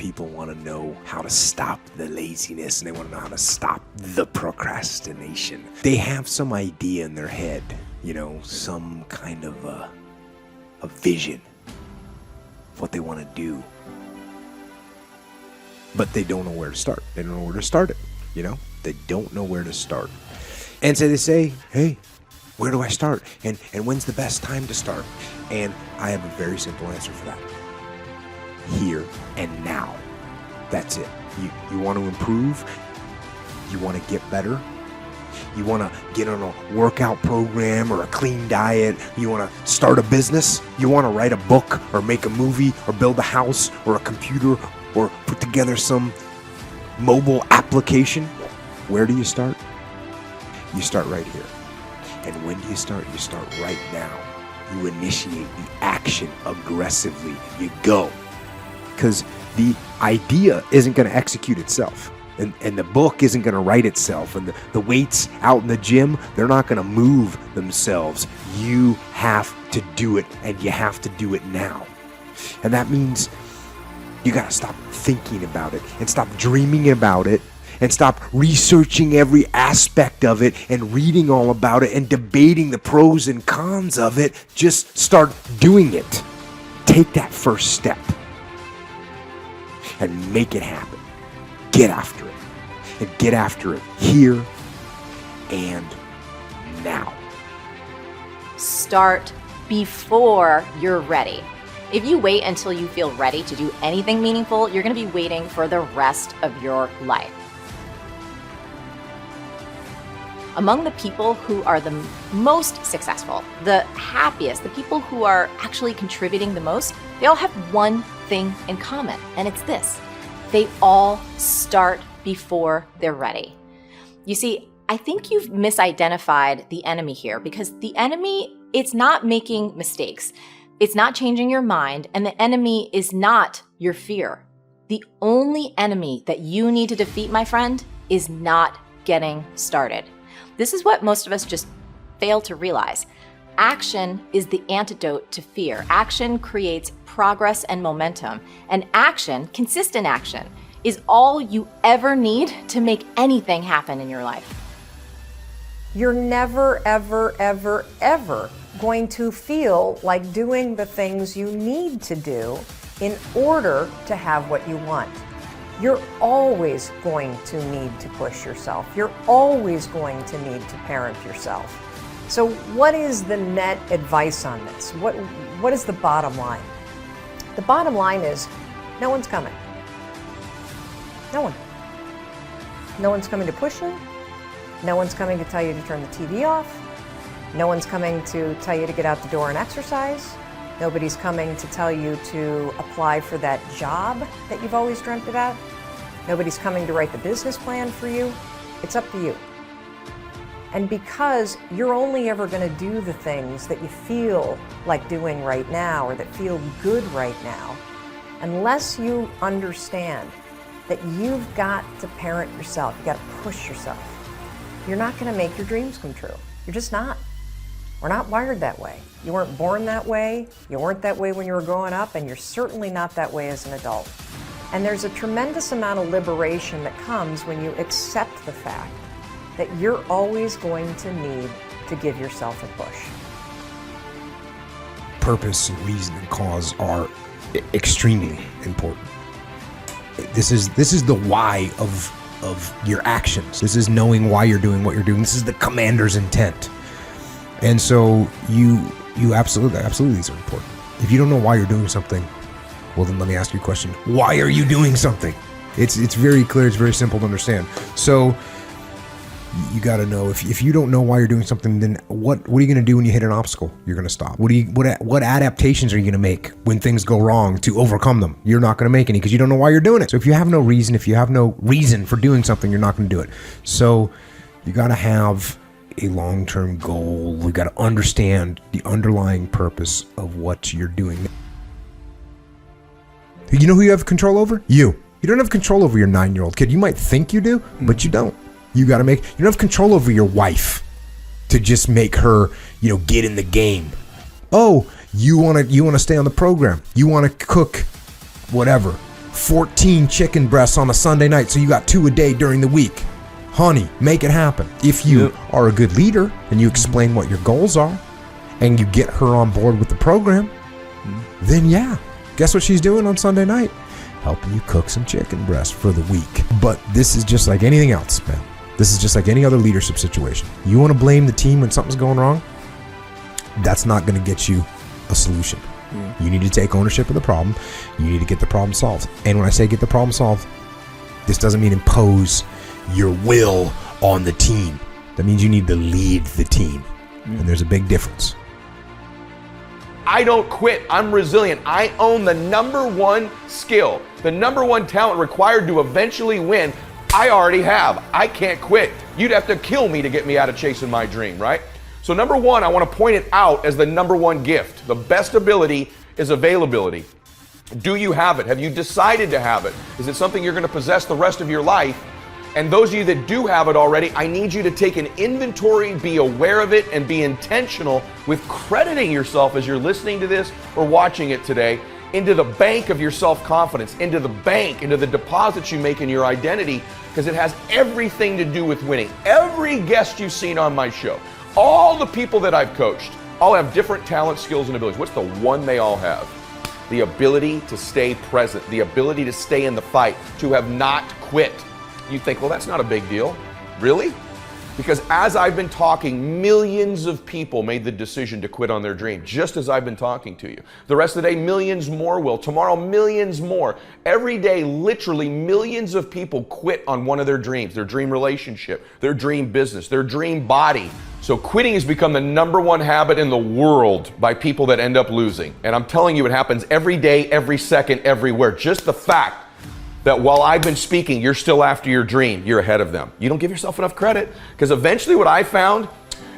people want to know how to stop the laziness, and they want to know how to stop the procrastination. They have some idea in their head, some kind of a vision of what they want to do. But they don't know where to start. They don't know where to start it, They don't know where to start. And so they say, hey, where do I start? And when's the best time to start? And I have a very simple answer for that. Here and now. That's it. You want to improve? You want to get better? You want to get on a workout program or a clean diet? You want to start a business? You want to write a book or make a movie or build a house or a computer or put together some mobile application? Where do you start? You start right here. And when do you start? You start right now. You initiate the action aggressively. You go. Because the idea isn't going to execute itself. And the book isn't going to write itself. And the weights out in the gym, they're not going to move themselves. You have to do it, and you have to do it now. And that means you got to stop thinking about it and stop dreaming about it and stop researching every aspect of it and reading all about it and debating the pros and cons of it. Just start doing it. Take that first step and make it happen. Get after it. And get after it here and now. Start before you're ready. If you wait until you feel ready to do anything meaningful, you're going to be waiting for the rest of your life. Among the people who are the most successful, the happiest, the people who are actually contributing the most, they all have one thing in common, and it's this. They all start before they're ready. You see, I think you've misidentified the enemy here, because the enemy, it's not making mistakes. It's not changing your mind, and the enemy is not your fear. The only enemy that you need to defeat, my friend, is not getting started. This is what most of us just fail to realize. Action is the antidote to fear. Action creates progress and momentum. And action, consistent action, is all you ever need to make anything happen in your life. You're never, ever, ever, ever going to feel like doing the things you need to do in order to have what you want. You're always going to need to push yourself. You're always going to need to parent yourself. So what is the net advice on this? What is the bottom line? The bottom line is no one's coming. No one. No one's coming to push you. No one's coming to tell you to turn the TV off. No one's coming to tell you to get out the door and exercise. Nobody's coming to tell you to apply for that job that you've always dreamt about. Nobody's coming to write the business plan for you. It's up to you. And because you're only ever going to do the things that you feel like doing right now or that feel good right now, unless you understand that you've got to parent yourself, you got to push yourself, you're not going to make your dreams come true. You're just not. We're not wired that way. You weren't born that way, you weren't that way when you were growing up, and you're certainly not that way as an adult. And there's a tremendous amount of liberation that comes when you accept the fact that you're always going to need to give yourself a push. Purpose and reason and cause are extremely important. This is the why of your actions. This is knowing why you're doing what you're doing. This is the commander's intent. And so you absolutely these are important. If you don't know why you're doing something, well then let me ask you a question. Why are you doing something? It's very clear, it's very simple to understand. So you got to know if you don't know why you're doing something, then what are you going to do when you hit an obstacle? You're going to stop. What adaptations are you going to make when things go wrong to overcome them? You're not going to make any because you don't know why you're doing it. So if you have no reason for doing something, you're not going to do it. So you got to have a long-term goal. We got to understand the underlying purpose of what you're doing. You know who you have control over? You don't have control over your 9-year-old kid. You might think you do, but you don't. You don't have control over your wife to just make her, get in the game. Oh, you want to stay on the program. You want to cook whatever 14 chicken breasts on a Sunday night, so you got 2 a day during the week. Honey, make it happen. If you are a good leader and you explain what your goals are and you get her on board with the program, then yeah, guess what she's doing on Sunday night? Helping you cook some chicken breast for the week. But this is just like anything else, man. This is just like any other leadership situation. You want to blame the team when something's going wrong? That's not going to get you a solution. You need to take ownership of the problem. You need to get the problem solved. And when I say get the problem solved, this doesn't mean impose your will on the team. That means you need to lead the team. And there's a big difference. I don't quit. I'm resilient. I own the number one skill, the number one talent required to eventually win. I already have. I can't quit. You'd have to kill me to get me out of chasing my dream, right? So number one, I want to point it out as the number one gift. The best ability is availability. Do you have it? Have you decided to have it? Is it something you're going to possess the rest of your life? And those of you that do have it already, I need you to take an inventory, be aware of it, and be intentional with crediting yourself as you're listening to this or watching it today into the bank of your self-confidence, into the bank, into the deposits you make in your identity, because it has everything to do with winning. Every guest you've seen on my show, all the people that I've coached, all have different talents, skills, and abilities. What's the one they all have? The ability to stay present, the ability to stay in the fight, to have not quit. You think, well, that's not a big deal. Really? Because as I've been talking, millions of people made the decision to quit on their dream, just as I've been talking to you. The rest of the day, millions more will. Tomorrow, millions more. Every day, literally millions of people quit on one of their dreams, their dream relationship, their dream business, their dream body. So quitting has become the number one habit in the world by people that end up losing. And I'm telling you, it happens every day, every second, everywhere. Just the fact that while I've been speaking, you're still after your dream, you're ahead of them. You don't give yourself enough credit, because eventually what I found,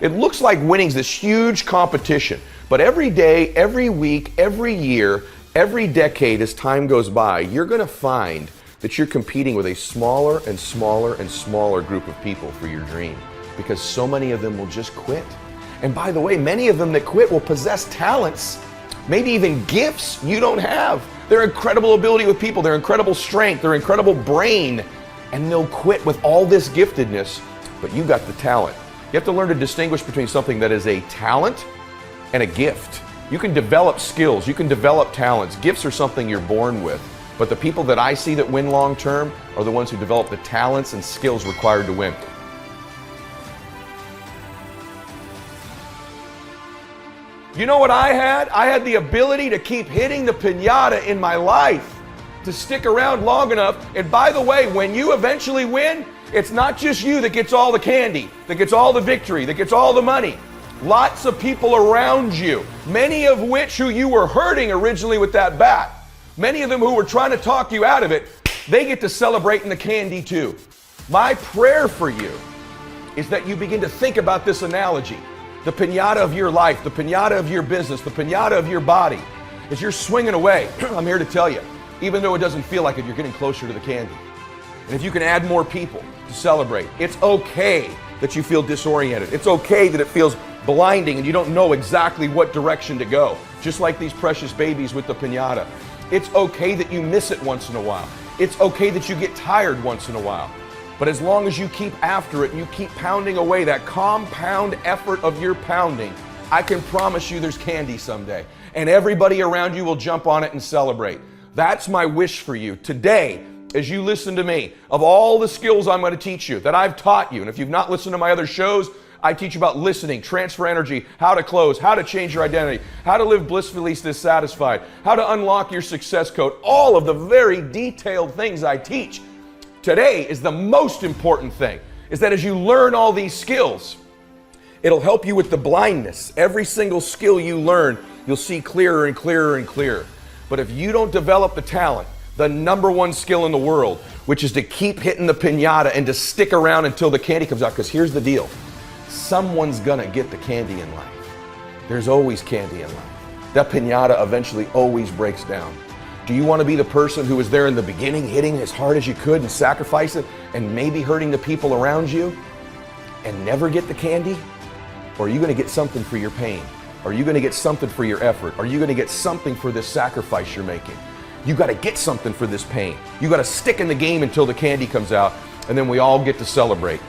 it looks like winning's this huge competition. But every day, every week, every year, every decade as time goes by, you're gonna find that you're competing with a smaller and smaller and smaller group of people for your dream, because so many of them will just quit. And by the way, many of them that quit will possess talents, maybe even gifts you don't have. Their incredible ability with people, their incredible strength, their incredible brain, and they'll quit with all this giftedness, but you got the talent. You have to learn to distinguish between something that is a talent and a gift. You can develop skills, you can develop talents. Gifts are something you're born with, but the people that I see that win long term are the ones who develop the talents and skills required to win. You know what I had? I had the ability to keep hitting the piñata in my life, to stick around long enough. And by the way, when you eventually win, it's not just you that gets all the candy, that gets all the victory, that gets all the money. Lots of people around you, many of which who you were hurting originally with that bat, many of them who were trying to talk you out of it, they get to celebrate in the candy too. My prayer for you is that you begin to think about this analogy. The piñata of your life, the piñata of your business, the piñata of your body. As you're swinging away, I'm here to tell you, even though it doesn't feel like it, you're getting closer to the candy. And if you can add more people to celebrate, it's okay that you feel disoriented. It's okay that it feels blinding and you don't know exactly what direction to go. Just like these precious babies with the piñata. It's okay that you miss it once in a while. It's okay that you get tired once in a while. But as long as you keep after it and you keep pounding away that compound effort of your pounding, I can promise you there's candy someday. And everybody around you will jump on it and celebrate. That's my wish for you today as you listen to me. Of all the skills I'm going to teach you, that I've taught you, and if you've not listened to my other shows, I teach you about listening, transfer energy, how to close, how to change your identity, how to live blissfully dissatisfied, how to unlock your success code, all of the very detailed things I teach. Today is the most important thing, is that as you learn all these skills, it'll help you with the blindness. Every single skill you learn, you'll see clearer and clearer and clearer. But if you don't develop the talent, the number one skill in the world, which is to keep hitting the piñata and to stick around until the candy comes out, because here's the deal. Someone's gonna get the candy in life. There's always candy in life. That piñata eventually always breaks down. Do you want to be the person who was there in the beginning, hitting as hard as you could and sacrifice it and maybe hurting the people around you and never get the candy? Or are you going to get something for your pain? Are you going to get something for your effort? Are you going to get something for this sacrifice you're making? You got to get something for this pain. You got to stick in the game until the candy comes out, and then we all get to celebrate.